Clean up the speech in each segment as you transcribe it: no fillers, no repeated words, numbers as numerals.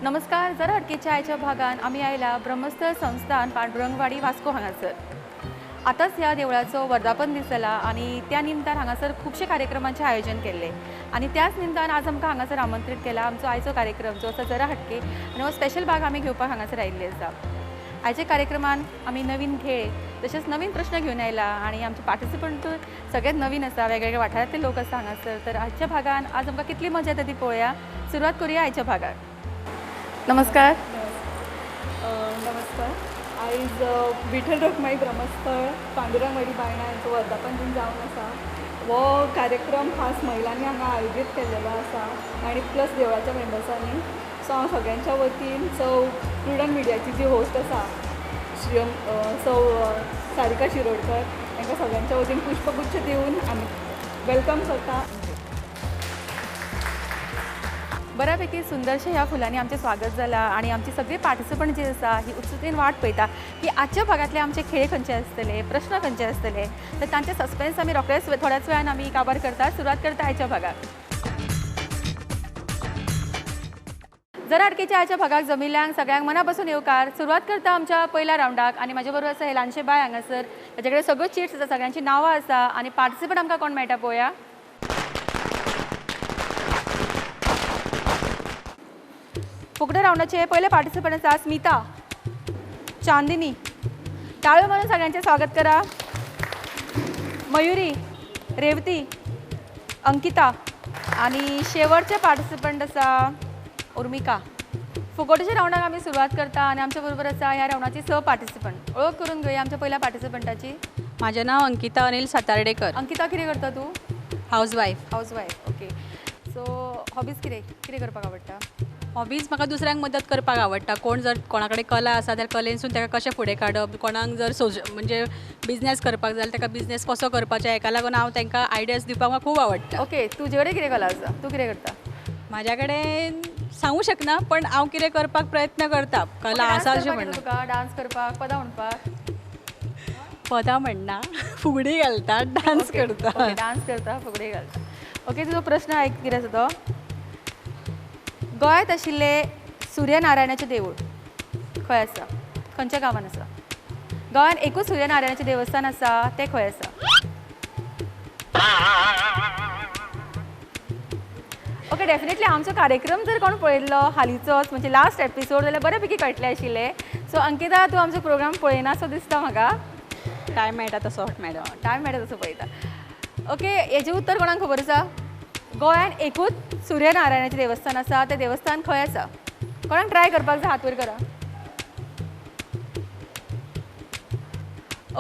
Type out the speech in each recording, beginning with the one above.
नमस्कार. जरा अटकेच्या आयच्या भागान आम्ही आयला ब्रह्मस्थळ संस्थान पांडुरंगवाडी वास्को हांगासर. आतांच ह्या देवळाचो वर्धापन दीस जाला आणि त्या निमतान हांगासर खुबशे कार्यक्रमांचे आयोजन केल्ले आणि त्याच निमतान आज आमकां हांगासर आमंत्रीत केला आमचो आयचो कार्यक्रम जो आसा जरा हटके आनी हो स्पेशल भाग आमी घेवपाक हांगासर आयिल्ले आसा. आयच्या कार्यक्रमान आमी नवीन खेळ तशेंच नवीन प्रश्न घेवन आयला आणि आमचे पार्टिसिपंट सगळेच नवीन आसा, वेगवेगळ्या वाठारांतले लोक आसा हांगासर. तर आजच्या भागान आज आमकां कितली मजा येता ती पळोवया. सुरवात करूया आयच्या भागाक. नमस्कार. नमस्कार. आयज विठ्ठल रखुमाई ब्रह्मस्थळ पांडुरंगवाडी बायणा यांचो वर्धापन दिन जावन आसा. हो कार्यक्रम खास महिलांनी हांगा आयोजीत केल्लेलो आसा आनी प्लस देवळाच्या मेंबर्सांनी. सो हांव सगळ्यांच्या वतीन प्रुडंट मिडियाची जी होस्ट आसा सौ सारिका शिरोडकर तांकां सगळ्यांच्या वतीन पुष्पगुच्छ दिवन आमी वेलकम करता. बऱ्यापैकी सुंदरशे ह्या फुलांनी आमचे स्वागत जाला आणि आमची सगळी पार्टिसिपंट जी आसा ही उत्सुकतेन वाट पळयता की आजच्या भागातले आमचे खेळ खंयचे आसतले, प्रश्न खंयचे आसतले. तर तांचे सस्पेन्स आमी रोखडेच थोड्याच वेळान आमी काबार करता. सुरवात करता आयच्या भागाक. जरा अडकेच्या आयच्या भागाक जमिल्ल्यांक सगळ्यांक मना पासून येवकार. सुरवात करता आमच्या पहिल्या रावंडाक आणि म्हाजे बरोबर आसा हे ल्हानशे बाय हांगासर. ताचे कडेन सगळ्यो चिट्स आसा, सगळ्यांची नांवां आसा आणि पार्टिसिपंट आमकां कोण मेळटा पळोवया. फुकटे रावंडाचे पहिले पार्टिसिपंट आसा स्मिता, चांदिनी. टाळ्यो मारून सगळ्यांचे स्वागत करा. मयुरी, रेवती, अंकिता आणि शेवटचे पार्टिसिपंट आसा उर्मिका. फुकटच्या रावंडाक आमी सुरवात करता आणि आमच्या बरोबर आसा ह्या रावंडाची स पार्टिसिपंट. ओळख करून घेवया आमच्या पहिल्या पार्टिसिपंटाची. माझे नाव अंकिता अनिल सातार्डेकर. अंकिता, कितें करता तूं? Housewife. Housewife. Okay. So hobbies कितें कितें करपाक आवडटा? हॉबीज म्हाका दुसऱ्यांक मदत करपाक आवडटा. कोण जर कोणा कडेन कला आसा जाल्यार कलेनसून ताका कशें फुडें काडप, कोणाक जर म्हणजे बिझनेस करपाक जाय ताका बिझनेस कसो करपाचो हेका लागून हांव तांकां आयडियाज दिवपाक म्हाका खूब आवडटा. ओके. तुजे कडेन कितें कला आसा? तूं कितें करता? म्हाज्या कडेन सांगूं शकना पण हांव कितें करपाक प्रयत्न करता. कला आसा अशें म्हणना. तुका डान्स करपाक, पदां म्हणपाक? पदां म्हणना, फुगडी घालता, डान्स करता. डान्स करता, फुगडी घालता. ओके. तुजो प्रश्न आयक कितें आसा तो. गोंयांत आशिल्लें सूर्यनारायणाचें देवूळ खंय आसा? खंयच्या गांवांत आसा? गोंयांत एकूच सूर्यनारायणाचें देवस्थान आसा तें खंय आसा? ओके. डेफिनेटली आमचो कार्यक्रम जर कोण पळयल्लो हालींचोच म्हणजे लास्ट एपिसोड जाल्यार बऱ्यापैकी कळटलें आशिल्लें. सो अंकिता, तूं आमचो प्रोग्राम पळयना सो दिसता म्हाका. टायम मेळटा तसो मॅडम. टायम मेळटा तसो पळयता. ओके. हेजें उत्तर कोणाक खबर आसा? गोंयांत एकूच सूर्यनारायणाचें देवस्थान आसा तें देवस्थान खंय आसा? कोणाक ट्राय करपाक जाय? हात वयर करा.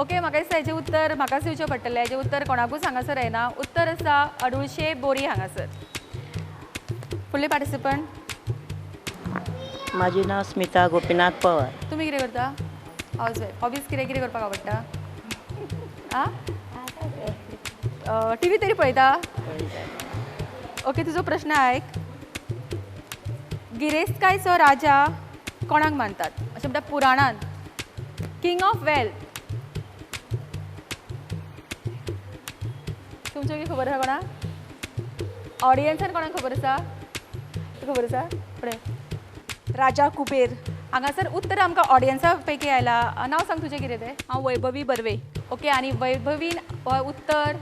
ओके. म्हाका दिसता हेजें उत्तर म्हाकाच दिवचें पडटलें. हेजें उत्तर कोणाकूच हांगासर येना. उत्तर आसा अडुळशे बोरी हांगासर. फुडले पार्टिसिपंट. माझे नाव स्मिता गोपीनाथ पवार. तुमी कितें करता? हाऊसवाईफ. हॉबीज कितें कितें करपाक आवडटा? टीव्ही तरी पळयता? ओके. तुजो प्रश्न आयक. गिरेस्तकायचो राजा कोणाक मानतात? अशें म्हणटा पुराणांत. King of wealth. तुमच्या कितें खबर आसा कोणाक? ऑडियन्सान कोणाक खबर आसा? खबर आसा? फुडें. राजा कुबेर. हांगासर उत्तर आमकां ऑडियन्सा पैकी आयला. नांव सांग तुजें कितें तें? हांव वैभवी बर्वे. ओके. आनी वैभवीन उत्तर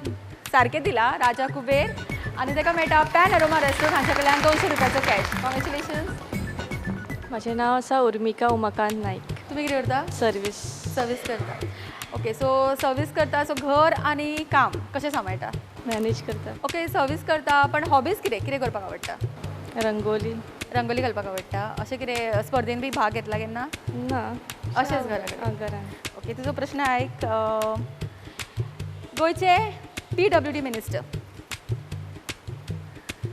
सारकें दिलां, राजा कुबेर. आनी ताका मेळटा पॅन अरोमा रेस्टॉरंट हांचे कडल्यान 200 रुपयाचो कॅश. कॉंग्रॅच्युलेशन्स. माझे नाव आसा उर्मिका उमाकांत नाईक. तुमी कितें करता? सर्वीस करता. ओके. सो सर्वीस करता. सो घर आनी काम कशें सांबाळटा? मॅनेज करता. ओके. सर्वीस करता पण हॉबीज कितें कितें करपाक आवडटा? रंगोली घालपाक आवडटा. अशें कितें स्पर्धेन बी भाग घेतला केन्ना? ना. अशेंच घरान. ओके. तुजो प्रश्न आयक. गोंयचे PWD मिनिस्टर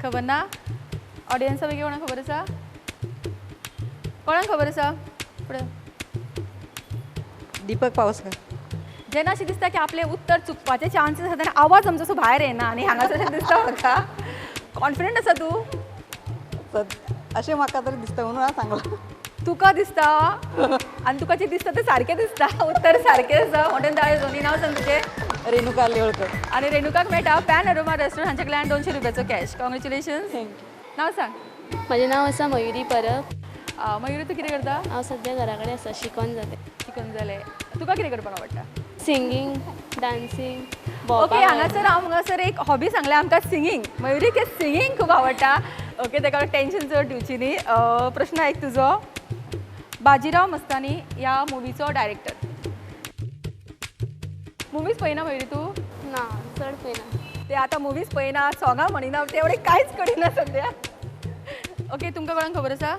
खबर ना? ऑडियन्सा पैकी कोणाक खबर आसा? कोणाक खबर आसा? फुडें. दीपक पावसकर. जेन्ना अशें दिसता की आपले उत्तर चुकपाचे चान्सीस आसा तेन्ना आवाज आमचो असो भायर येना आनी हांगासर अशें दिसता म्हाका. कॉन्फिडंट आसा तूं? अशें म्हाका तरी दिसता म्हणून हांव सांगलां. तुका दिसता आनी तुका जें दिसता तें सारकें दिसता. उत्तर सारकें आसा. मोठें दाळ दोनी नांव सांग तुजें. रेणुका लेवळकर. आणि रेणुकाक मेळटा पॅन अरोमा रेस्टॉरंट हांचे कडल्यान 200 रुपयाचो कॅश. कॉंग्रॅच्युलेशन्स. नांव सांग. माझे नाव आसा मयुरी परब. मयुरी तू कितें करता हांव सद्या घरा कडेन आसा शिकोन जालें शिकून जालें तुका कितें करपाक आवडटा सिंगींग डान्सींग ओके हांगासर हांगासर एक हॉबी सांगल्या आमकां सिंगींग मयुरीक सिंगींग खूब आवडटा ओके ताका टेन्शन चड दिवची न्ही प्रश्न एक तुजो बाजीराव मस्तानी ह्या मुवीचो डायरेक्टर मुवीज पळयना मयुरी तूं ना चड पळयना ते आतां मुवीज पळयना सॉंगां म्हणिना ते एवढे कांयच करिना सद्या ओके तुमकां कोणाक खबर आसा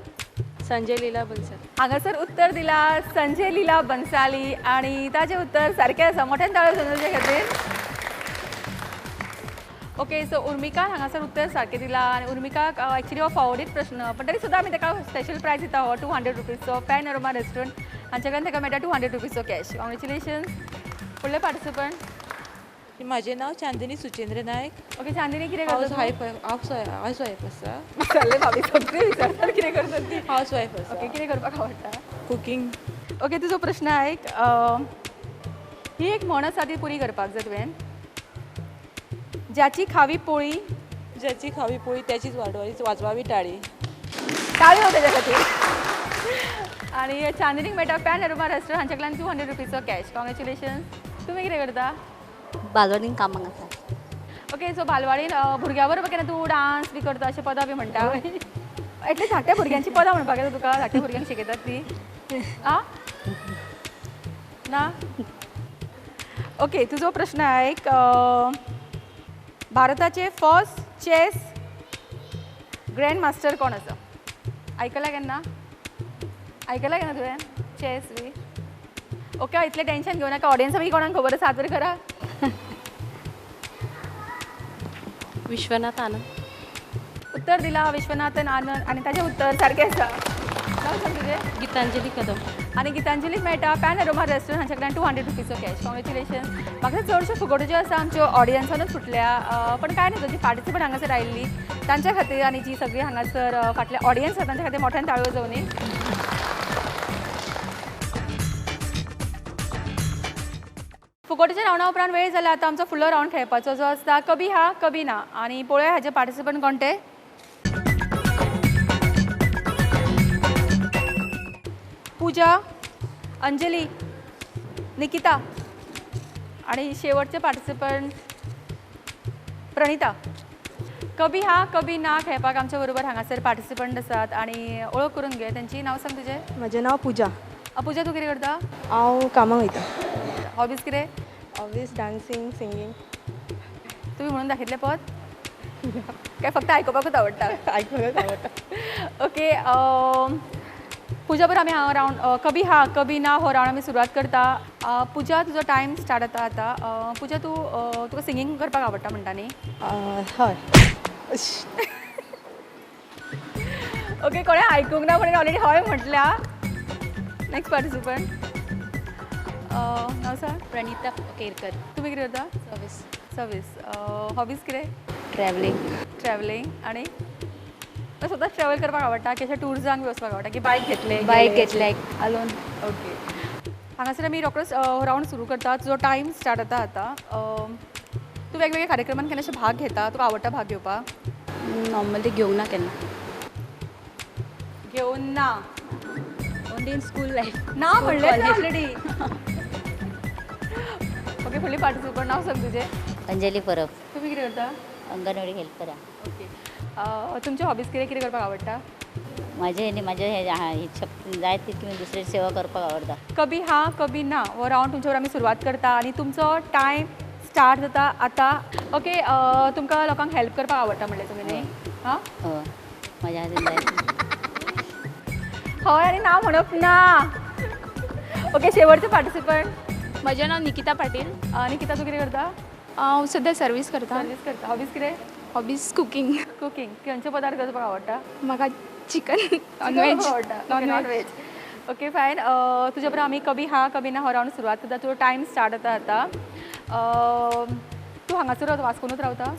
संजय लीला बन्सल हांगासर उत्तर दिला संजय लीला बन्साली आणि ताचें उत्तर सारकें आसा मोठ्यान ताळ्यो संजय खातीर ओके सो उर्मिका हांगासर उत्तर सारकें दिला आनी उर्मिकाक एक्चुली हो फावोरीत प्रश्न पण तरी सुद्दां आमी ताका स्पेशल प्रायज दिता हो 200 रुपीजचो पॅनोरमा रेस्टॉरंट हांचे कडल्यान ताका मेळटा 200 रुपीजचो कॅश कॉंग्रेच्युलेशन्स फुडले पार्टिसिपंट माझे नाव चांदनी सुचेंद्र नायक ओके चांदिनी कितें हाऊस करता वायफ आसा विचारले भाभी सगळी विचारतात कितें करतात ती हाऊस वायफ आसा ओके कितें करपाक आवडटा कुकिंग ओके तुजो प्रश्न आयक ही एक म्हण आसा ती पुरी करपाक जाय तुवें ज्याची खावी पोळी ज्याची खावी पोळी त्याचीच वाजवावी टाळी टाळयो तेज्या खातीर आनी चांदनीक मेळटा पॅनोरमा रेस्टॉरंट हांचे कडल्यान 200 रुपीजचो कॅश कॉंग्रेच्युलेशन्स तुमी कितें करता बालवाडीन कामाक आसा ओके सो बालवाडीन भुरग्यां बरोबर केन्ना तूं डान्स बी करता अशें पदां बी म्हणटा एटलीस्ट धाकट्या भुरग्यांची पदां म्हणपाक येता तुका धाकट्या भुरग्यांक शिकयतात ती आ ना ओके तुजो प्रश्न आयक भारताचे फर्स्ट चॅस ग्रँड मास्टर कोण आसा आयकला केन्ना तुवें चॅस बी ओके इतलें टेन्शन घेवं नाका ऑडियन्सा बी कोणाक खबर आसा तर खरा विश्वनाथ आनंद उत्तर दिला विश्वनाथन आनंद आणि ताचें उत्तर सारकें आसा नांव सांग तुजें गितांजली कदम आनी गितांजलीक मेळटा पॅनोरमा रेस्टॉरंट हांचे कडल्यान 200 रुपीजचो कॅश कॉंग्रेच्युलेशन म्हाका चडश्यो फुगड्यो ज्यो आसा आमच्यो ऑडियन्सानूच फुटल्या पण काय न्हू जी पार्टिसिपंट हांगासर आयिल्ली तांच्या खातीर आनी जी सगळीं हांगासर फाटले ऑडियन्स आसा तांच्या खातीर मोठ्यान ताळयो जावनी फुगोटीच्या रावंडा उपरांत वेळ जाला आतां आमचो फुडलो रावंड खेळपाचो जो आसता कभी हा कभी ना आनी पळोवया हाचे पार्टिसिपंट कोण ते पूजा अंजली निकिता आणि शेवटचे पार्टिसिपंट प्रणिता कभी हा कभी ना खेळपाक आमच्या बरोबर हांगासर पार्टिसिपंट आसात आणि ओळख करून घे त्यांची नांव सांग तुजें म्हजें नांव पुजा पूजा तूं कितें करता हांव कामाक वयता हॉबीज कितें ऑलवेज डान्सिंग सिंगींग तुम्ही म्हणून दाखयतलें पद काय फक्त आयकुपाकूच आवडटा आयकूंक आवडटा ओके पूजा बरोबर आमी हांव रावंड कभी हा कभी ना हो रावंड आमी सुरवात करता पूजा तुजो टायम स्टार्ट जाता आतां पूजा तूं तुका सिंगींग करपाक आवडटा म्हणटा न्ही हय ओके कोणें आयकूंक ना पण ऑलरेडी हय म्हटल्या नेक्स्ट पार्टिसिपंट नांव सांग प्रणिता केरकर तुमी कितें करता सर्वीस सर्वीस हॉबीज कितें ट्रॅव्हलिंग ट्रॅव्हलिंग आणि स्वताच ट्रॅव्हल करपाक आवडटा की अशें टुर्सांक बी वचपाक आवडटा की बायक घेतले बायक घेतले अलोन ओके हांगासर आमी रोखडोच रावंड सुरू करता तुजो टायम स्टार्ट जाता आतां तूं वेगवेगळ्या कार्यक्रमांत केन्ना अशें भाग घेता तुका आवडटा भाग घेवपाक नॉर्मली घेवंक ना केन्ना घेवन ना ओनली इन स्कूल लायफ ना म्हणलें ऑलरेडी ओके फुडली पार्टिसिपंट नांव सांग तुजें अंजली परब तुमी कितें करता अंगणवाडी हेल्पर ओके तुमचे हॉबीज कितें कितें करपाक आवडटा माझे न्ही म्हाजे हे जाय तितकी दुसऱ्याची सेवा करपाक आवडटा कभी हा कभी ना हो रावंड तुमच्या आमी सुरवात करता आनी तुमचो टायम स्टार्ट जाता आतां ओके तुमकां लोकांक हेल्प करपाक आवडटा म्हणलें तुमी न्ही हां हय म्हाज्या हातीन जाय हय आनी ना म्हणप ना ओके शेवटचे पार्टिसिपंट म्हजें नांव निकिता पाटील निकिता तूं कितें करता हांव सद्या सर्वीस करता सर्वीस करता हॉबीज कितें हॉबीज कुकिंग कुकिंग खंयचे पदार्थ करपाक आवडटा म्हाका चिकन नॉनव्हेज आवडटा नॉनव्हेज ओके फायन तुजे बरोबर आमी कभी हा कभी ना हो रावंड सुरवात करता तुजो टायम स्टार्ट जाता आतां तूं हांगासर वास्कोनूच रावता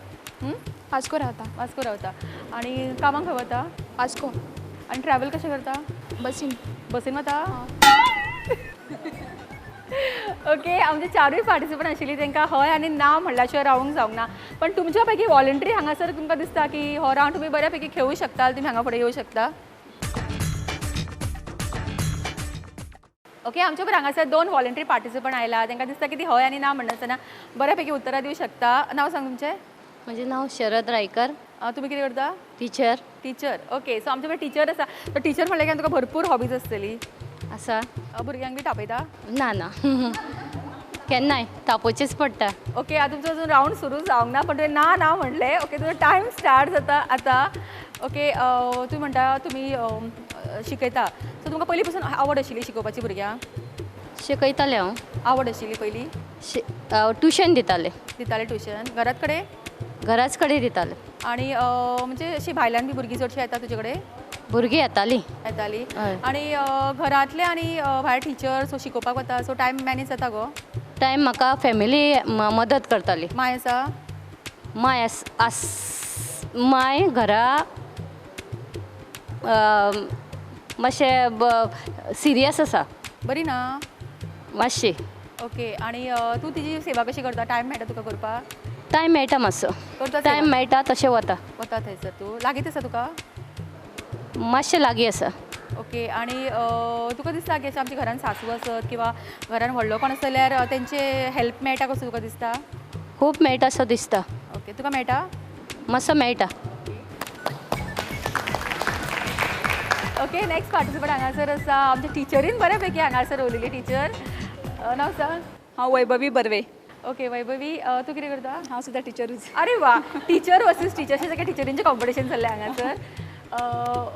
वास्को रावता वास्को रावता आनी कामाक खंय वता वास्को आनी ट्रॅव्हल कशें करता बसीन बसीन वता ओके आमचे चारूय पार्टिसिपंट आशिल्ली तांकां हय आनी ना म्हणल्या शिवाय रावूंक जावंक ना पण तुमच्या पैकी वॉलंटरी हांगासर तुमकां दिसता की हो रावंड तुमी बऱ्या पैकी खेळूं शकता तुमी हांगा फुडें येवं शकता ओके आमच्या बरोबर हांगासर 2 व्हॉलंटरी पार्टिसिपंट आयला तांकां दिसता की ती हय आनी ना म्हणनासतना बऱ्यापैकी उतरां दिवं शकता. नांव सांग तुमचें. म्हजें नांव शरद रायकर, तुम्ही कितें करता. Teacher teacher. ओके सो आमच्या कडेन टीचर आसा. तो टीचर म्हणलें की तुका भरपूर हॉबीज आसतली. आसा. भुरग्यांक बी तापयता. ना ना केन्नाय तापोवचेच पडटा. ओके आता तुमचो अजून राऊंड सुरू जावंक ना पण तुवें ना ना म्हणलें. ओके तुजो टायम स्टार्ट जाता आतां. ओके तुम्ही म्हणटा तुम्ही शिकयता सो तुमकां पयलीं पासून आवड आशिल्ली शिकोवपाची भुरग्यांक. शिकयतालें हांव. आवड आशिल्ली पयलीं. ट्युशन दितालें. दितालें ट्युशन घरात कडेन. घराच कडेन दितालें. आणि म्हणजे अशी भायल्यान बी भुरगीं चडशीं येता तुजे कडेन. भुरगीं येतालीं. येतालीं. हय. आणि घरांतले आनी भायर टिचर सो शिकोवपाक वता सो टायम मॅनेज जाता गो. टायम म्हाका फॅमिली मदत करताली. माय आसा. माय माय घरा मातशें सिरियस आसा. बरी ना. मातशी. ओके आणि तू तिची सेवा कशी करता. टायम मेळटा तुका करपाक. टायम मेळटा मातसो. करता टायम सेवा? मेळटा तशें वता. वता थंयसर तू लागींच आसा तुका. मातशें लागीं आसा. ओके आणि तुका दिसता की अशें आमच्या घरान सासू आसत किंवा घरान व्हडलो कोण आसा जाल्यार तेंचे हेल्प मेळटा कसो तुका दिसता. खूब मेळटा सो दिसता. ओके तुका मेळटा. मातसो मेळटा. ओके नेक्स्ट पार्टिसिपंट हांगासर आसा आमच्या टिचरीन बऱ्यापैकी हांगासर उरलेली टीचर. नांव सांग. हांव वैभवी बर्वे. ओके वैभवी तू कितें करता. हांव सुद्दां टिचरूच. अरे वा टीचर वर्सीस टीचर अशें सगळें टिचरींचें कॉम्पिटिशन जाल्लें हांगासर.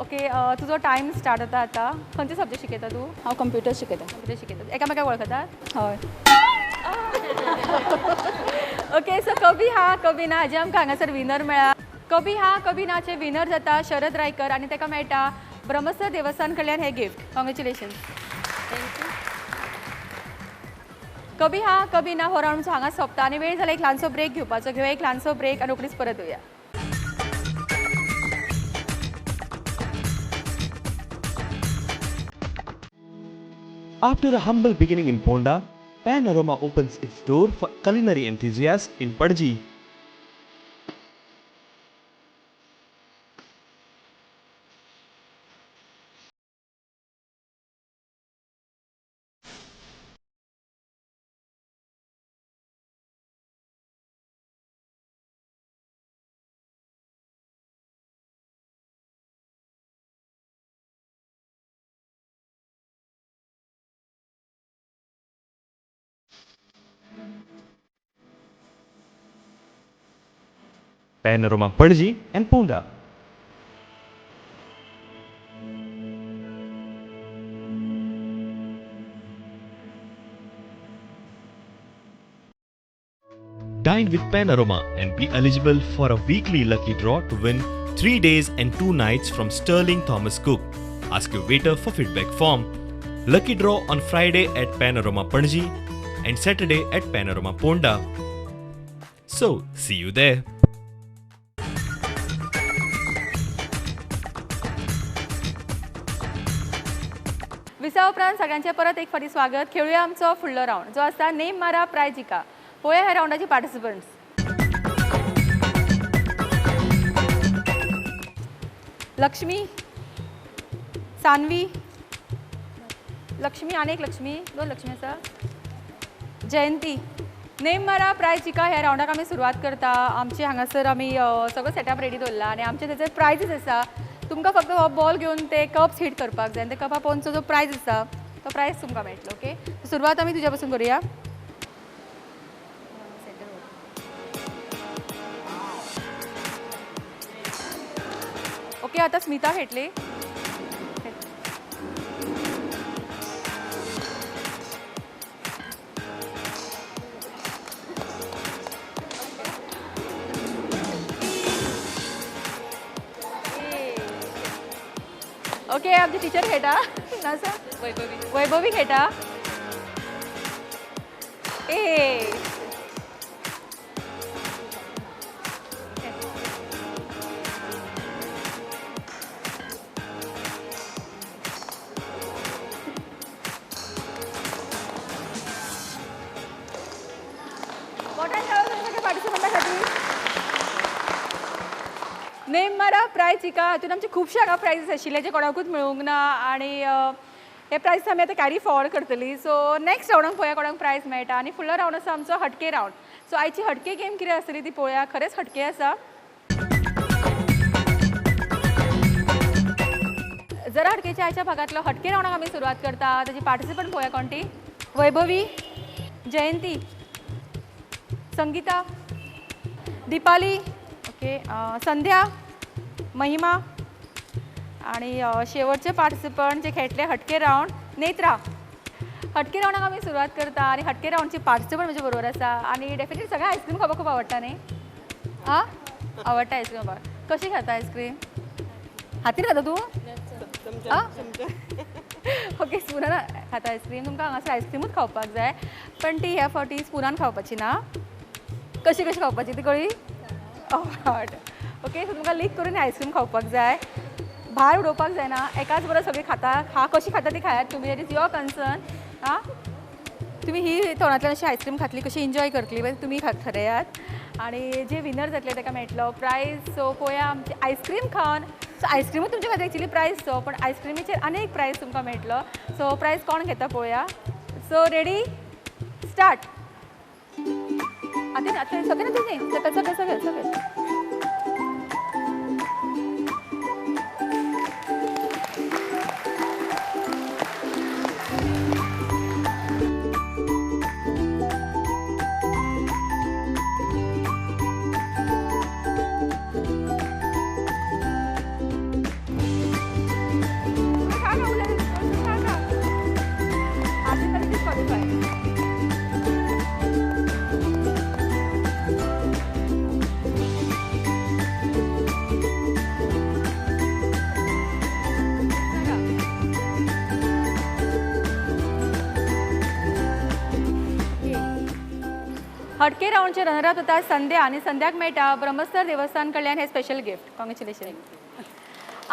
ओके तुजो टायम स्टार्ट जाता आतां. खंयचे सब्जेक्ट शिकयता तूं. हांव कंप्युटर शिकयता. कितें शिकयता. एकामेकाक वळखतात. हय. ओके सो कभी हा कभी ना हाजे आमकां हांगासर विनर मेळ्ळा. कभी हा कभी नाचे विनर जाता शरद रायकर आनी ताका मेळटा ब्रह्मस्थ देवस्थान कडल्यान हे गिफ्ट. कॉंग्रेच्युलेशन. कभी हा कभी ना हो राऊंड हांगा सोंपता आनी वेळ जाला एक ल्हानसो ब्रेक घेवपाचो. घेवया एक ल्हानसो ब्रेक आनी रोखडीच परत येवया. After a humble beginning in Ponda, Panorama opens its door for culinary enthusiasts in Padji. Panorama Padji and Ponda. Dine with Panorama and be eligible for a weekly lucky draw to win 3 days and 2 nights from Sterling Thomas Cook. Ask your waiter for feedback form. Lucky draw on Friday at Panorama Padji and Saturday at Panorama Ponda. So, see you there. Visa उपरांत सगळ्यांचे परत एक फावटी स्वागत. खेळूया आमचो फुडलो round जो आसा नेम मारा प्रायज जिका. पळोवया ह्या राऊंडाची पार्टिसिपंट्स. लक्ष्मी, सान्वी, लक्ष्मी आनी एक लक्ष्मी 2 लक्ष्मी आसा. जयंती. नेम मारा प्रायज जिका ह्या राऊंडाक आमी सुरवात करता. आमचे हांगासर आमी सगळो सेटअप रेडी दवरला आनी आमचे तेचे प्रायजीस आसा. तुमकां फक्त हो बॉल घेवन ते कप्स हिट करपाक जाय. ते कपा पोवनचो जो प्रायज आसा तो प्रायज तुमकां मेळटलो. ओके सुरवात आमी तुज्या पासून करुया. ओके आता स्मिता खेळटली. ओके आमची टीचर खेळटा. वैभवी खेळटा. ए नेम मारा प्रायज जिका हातून आमचे खुबशे हांगा प्रायजीस आशिल्ले जे कोणाकूच मेळूंक ना. आणि हे प्रायस आमी आतां कॅरी फॉरवर्ड करतली. सो नेक्स्ट रावंडाक पळोवया कोणाक प्रायज मेळटा आनी फुडलो रावंड आसा आमचो हटके रावंड. सो आयची हटके गेम कितें आसतली ती पळोवया. खरेंच हटके आसा. जरा हटकेच्या आयच्या भागातलो हटके रावंडाक आमी सुरवात करता. ताची पार्टिसिपंट पळोवया कोण ती. वैभवी, जयंती, संगीता, दीपाली, ओके, संध्या, महिमा आणि शेवटचे पार्टिसिपंट जे खेळटले हटके रावंड नेत्रा. हटके रावंडाक आमी सुरवात करता आनी हटके रावंडची पार्टिसिपंट म्हजे बरोबर आसा आनी डेफिनेटली सगळ्या आयस्क्रीम खावपाक खूब आवडटा न्ही. आं आवडटा आयस्क्रीम खावपाक. कशी खाता आयस्क्रीम? हातीन खाता तूं? ओके, स्पुनान खाता आयस्क्रीम. तुमकां हांगासर आयस्क्रीमूच खावपाक जाय पण ती ह्या फावटी स्पुनान खावपाची ना. कशी कशी खावपाची ती कळ्ळी? ओके, सो तुमकां लीक करून आयस्क्रीम खावपाक जाय. भायर उडोवपाक जायना. एकाच बरोबर सगळीं खाता. कशी खाता ती खायात तुमी. That is your concern. आं तुमी ही तोंडांतल्यान अशी आयस्क्रीम खातली कशी एन्जॉय करतली बट तुमी थरयात. आनी जे विनर जातले ताका मेळटलो प्रायज. सो पळोवया आमची आयस्क्रीम खावन. सो आयस्क्रीमूच तुमच्या खातीर एक्चुली प्रायज तो पण आयस्क्रीमीचेर आनी एक प्रायज तुमकां मेळटलो. सो प्रायज कोण घेता पळोवया. So ready start. आतां आतां सगळें ना तुमी सगळें सगळें सगळें सगळें हटके रावंडचे रनरअप जाता संध्या आनी संध्याक मेळटा ब्रह्मस्थर देवस्थान कडल्यान हे स्पेशल गिफ्ट. कॉंग्रॅच्युलेशन.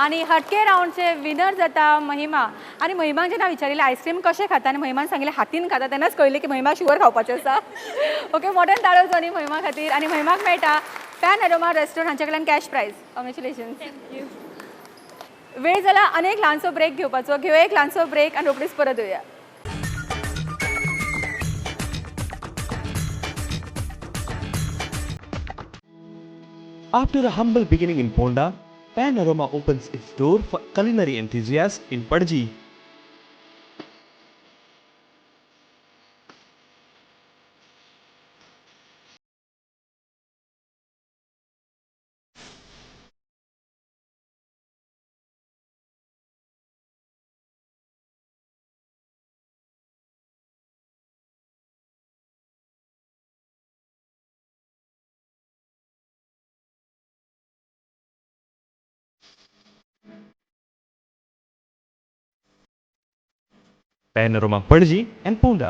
आनी हटके रावंडचे विनर जाता महिमा. आनी महिमाक जेन्ना विचारिल्लें आयस्क्रीम कशें खाता आनी महिमान सांगिल्लें हातीन खाता तेन्नाच कळ्ळें की महिमा शुवर खावपाचें आसा. ओके, मोठ्यान ताळयो जाली महिमा खातीर. आनी महिमाक मेळटा पॅन एरोमा रेस्टॉरंट हांचे कडल्यान कॅश प्रायज. कॉंग्रॅच्युलेशन. वेळ जाला आनी ल्हानसो ब्रेक घेवपाचो. घेवया एक ल्हानसो ब्रेक आनी रोखडीच परत येवया. After a humble beginning in Ponda, Pan Aroma opens its door for culinary enthusiasts in Padji. Pan Aroma Padji and Ponda.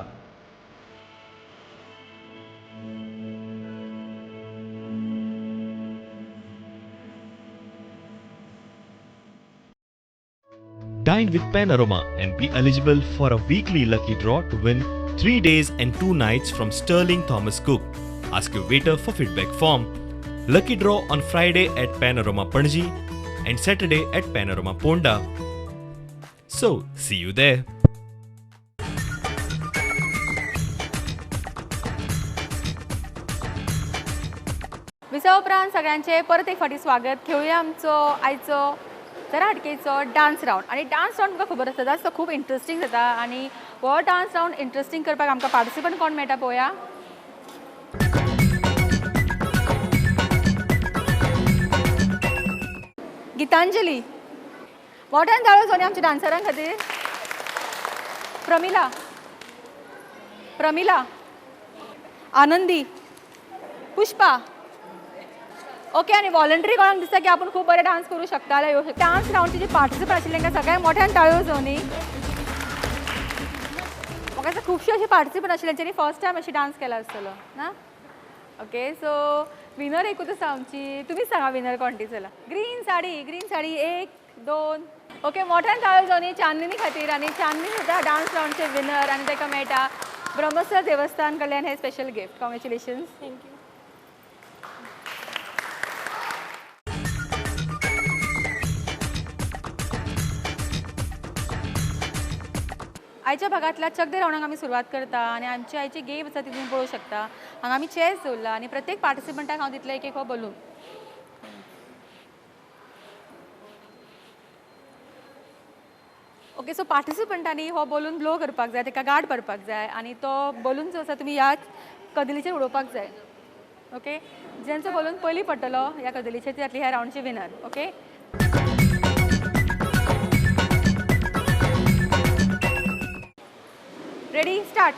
Dine with Pan Aroma and be eligible for a weekly lucky draw to win 3 days and 2 nights from Sterling Thomas Cook. Ask your waiter for feedback form. Lucky draw on Friday at Pan Aroma Padji and Saturday at Pan Aroma Ponda. So, see you there. Visa उपरांत सगळ्यांचे परत एक फावटी स्वागत. घेवया आमचो आयचो जरा हटकेचो डान्स रावंड. आनी डान्स रावंड तुमकां खबर आसता तो खूब इंट्रस्टींग जाता. आनी हो डान्स रावंड इंट्रस्टींग करपाक आमकां पार्टिसिपंट कोण मेळटा पळोवया. गितांजली. मोठ्यान ताळयो जावनी आमच्या डान्सरां खातीर. प्रमिला, प्रमिला, आनंदी, पुष्पा. ओके, आनी वॉलंटरी कोणाक दिसता की आपूण खूब बरें डान्स करूं शकता जाल्यार येवं शकता. डान्स रावंडचे जे पार्टिसिपंट आशिल्ले तांकां सगळ्यांक मोठ्यान ताळयो जावनी. म्हाका दिसता खुबशे अशे पार्टिसिपंट आशिल्ले जेणी फर्स्ट टायम अशी डान्स केला आसतलो ना. ओके, सो विनर एकूच आसा आमची. तुमीच सांगा विनर कोण ती. चला, green sari, green sari 1 2. Okay, मोठ्यान ताळयो जावनी चांदनी खातीर. आनी चांदनी सुद्दां डान्स रावंडचे विनर आनी ताका मेळटा ब्रह्मस्थर देवस्थान कडल्यान हे स्पेशल गिफ्ट. कॉंग्रॅच्युलेशन्स. थँक्यू. आयच्या भागातल्या चकदे रावणाक आमी सुरवात करता आनी आमची आयची गेम आसा ती तुम्ही पळोवं शकता. हांगा आमी चॅस दवरला आनी प्रत्येक पार्टिसिपंटाक हांव दितले एक हो बलून. ओके, सो पार्टिसिपंटांनी हो बलून ब्लो करपाक जाय, ताका गार्ड भरपाक जाय आनी तो बलून जो आसा तुमी ह्याच कदलीचेर उडोवपाक जाय. ओके, जेंचो बलून पयलीं पडटलो ह्या कदलीचेर ती जातली ह्या रावंडची विनर. Okay, ready, start.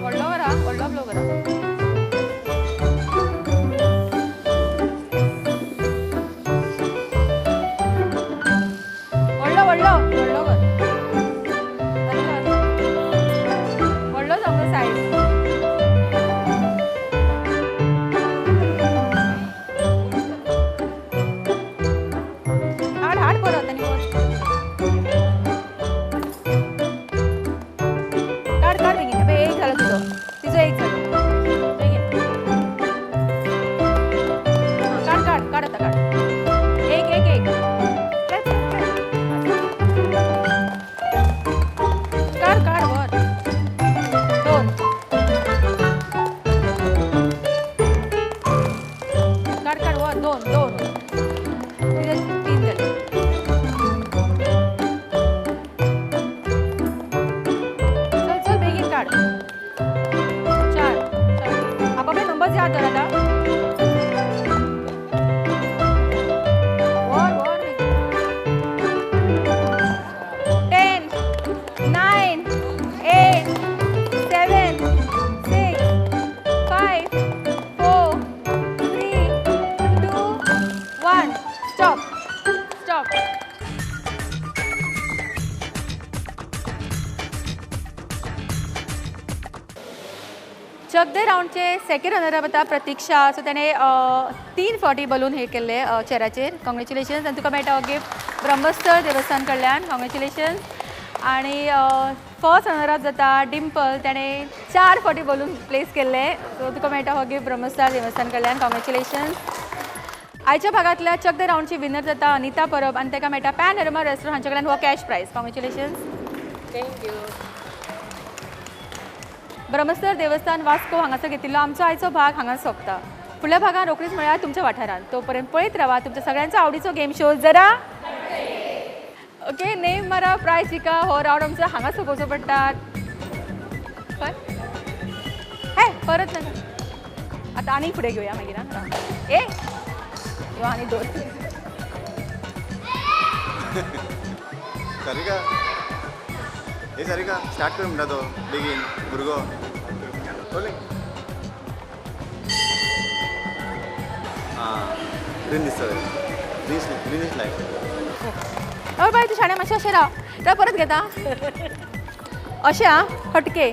व्हडलो करा, व्हडलो ब्लो करा. व्हडलो व्हडलो व्हडलो कर. व्हडलो जावंक सायज. हाड हाड परत आनी वच. काढ काढ बेगीन. अबे एक झालं तुझं, तिचं एक झालं. बेगीन. हां, काढ काढ काढ आता काढ. एक एक एक. काढ काढ काढ वर. दोन. काढ काढ वर. दोन दोन. तिथे तीन झाले. चल चल बेगीन काढ. चार. आपापले नंबर याद कर आता. वर वर बेगीन. 10, 9, 8, 7, 6, 5, 4, 3, 2, 1. Stop. Stop. चक दे राऊंडचे सेकंड रनर आता प्रतीक्षा. सो त्याने 3 फावटी बलून हे केले चेराचेर. कॉंग्रॅच्युलेशन्स. आनी तुका मेळटा हो गिफ्ट ब्रह्मस्थळ देवस्थान कडल्यान. कॉंग्रॅच्युलेशन्स. आणि फर्स्ट रनर अप जाता डिंपल. त्याने 4 फावटी बलून प्लेस केले. सो तुका मेळटा हो गिफ्ट ब्रह्मस्थळ देवस्थान कडल्यान. कॉंग्रॅच्युलेशन्स. आयच्या भागातल्या चक दे राऊंडची विनर जाता अनिता परब आनी ताका मेळटा पॅनरमा रेस्टॉरंट हांचे कडल्यान हो कॅश प्रायज. कॉंग्रॅच्युलेशन्स. थँक्यू. ब्रह्मस्थळ देवस्थान वास्को हांगासर घेतिल्लो आमचो आयचो भाग हांगा सोंपता. फुडल्या भागात रोखडीच मेळ्या तुमच्या वाठारांत. तोपर्यंत पळयत रावा तुमच्या सगळ्यांचो आवडीचो गेम शो जरा. ओके, नेम मारा प्रायज जिका. हो रावंड आमचो हांगा सोंपोवचो पडटा. हे परत ना आतां आनी फुडें घेवया मागीर. आं ए यो आनी दोन. सारिका, हे सारिका स्टार्ट कर म्हणटा तो बेगीन भुरगो. हां, ग्रीन दिसता. Greenish light. बाय तूं शाण्या मातशें अशें राव. परत घेता अशें. आं हटके.